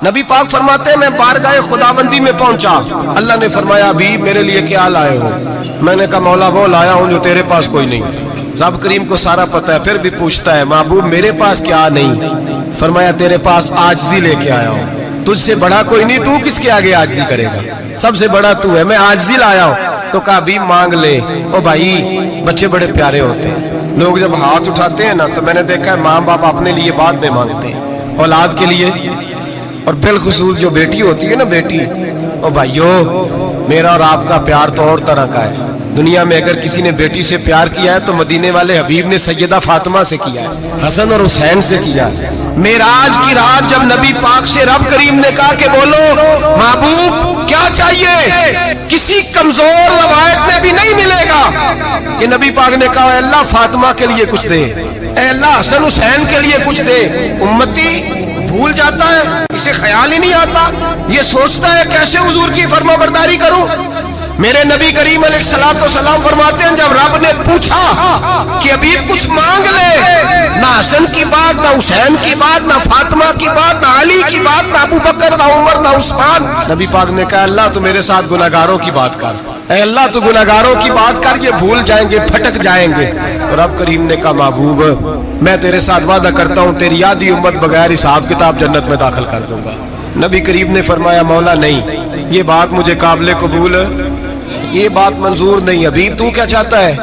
نبی پاک فرماتے ہیں میں بارگاہ خداوندی میں پہنچا، اللہ نے فرمایا ابھی میرے لیے کیا لائے ہو؟ میں نے کہا مولا وہ لایا ہوں جو تیرے پاس کوئی نہیں۔ رب کریم کو سارا پتہ ہے، پھر بھی پوچھتا ہے محبوب میرے پاس کیا نہیں؟ فرمایا تیرے پاس عاجزی لے کے آیا ہوں، تجھ سے بڑا کوئی نہیں، تو کس کے آگے عاجزی کرے گا؟ سب سے بڑا تو ہے، میں عاجزی لایا ہوں۔ تو کہا ابھی مانگ لے۔ او بھائی بچے بڑے پیارے ہوتے ہیں، لوگ جب ہاتھ اٹھاتے ہیں نا تو میں نے دیکھا ہے ماں باپ اپنے لیے بعد میں مانگتے ہیں، اولاد کے لیے، اور بالخصوص جو بیٹی ہوتی ہے نا بیٹی، او بھائیو میرا اور آپ کا پیار تو اور طرح کا ہے۔ دنیا میں اگر کسی نے بیٹی سے پیار کیا ہے تو مدینے والے حبیب نے سیدہ فاطمہ سے کیا ہے، حسن اور حسین سے کیا ہے۔ معراج کی رات جب نبی پاک سے رب کریم نے کہا کہ بولو محبوب کیا چاہیے، کسی کمزور روایت میں بھی نہیں ملے گا کہ نبی پاک نے کہا اے اللہ فاطمہ کے لیے کچھ دے، اے اللہ حسن حسین کے لیے کچھ دے۔ امتی بھول جاتا ہے، اسے خیال ہی نہیں آتا، یہ سوچتا ہے کیسے حضور کی فرما برداری کروں۔ میرے نبی کریم علیہ السلام فرماتے ہیں جب رب نے پوچھا کہ ابھی کچھ مانگ لے، نہ حسن کی بات، نہ حسین کی بات، نہ فاطمہ کی بات، نہ علی کی بات، نہ ابو بکر، نہ عمر، نہ عثمان، نبی پاک نے کہا اللہ تو میرے ساتھ گناہگاروں کی بات کر، اے اللہ تو گناہگاروں کی بات کر، یہ بھول جائیں گے، پھٹک جائیں گے۔ تو رب کریم نے کہا محبوب میں تیرے ساتھ وعدہ کرتا ہوں تیری آدھی امت بغیر حساب کتاب جنت میں داخل کر دوں گا۔ نبی کریم نے فرمایا مولا نہیں، یہ بات مجھے قابل قبول، یہ بات منظور نہیں، ابھی تو کیا چاہتا ہے؟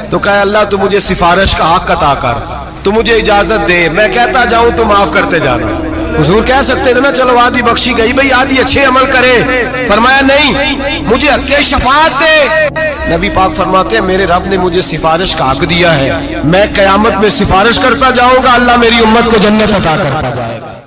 تو کہا اللہ تو مجھے سفارش کا حق عطا کر، تو مجھے اجازت دے، میں کہتا جاؤں تو معاف کرتے جانا۔ حضور کہہ سکتے تھے نا چلو آدھی بخشی گئی بھئی آدھی اچھے عمل کرے، فرمایا نہیں مجھے حق شفاعت دے۔ نبی پاک فرماتے ہیں میرے رب نے مجھے سفارش کا حق دیا ہے، میں قیامت میں سفارش کرتا جاؤں گا، اللہ میری امت کو جنت عطا کرتا جائے گا۔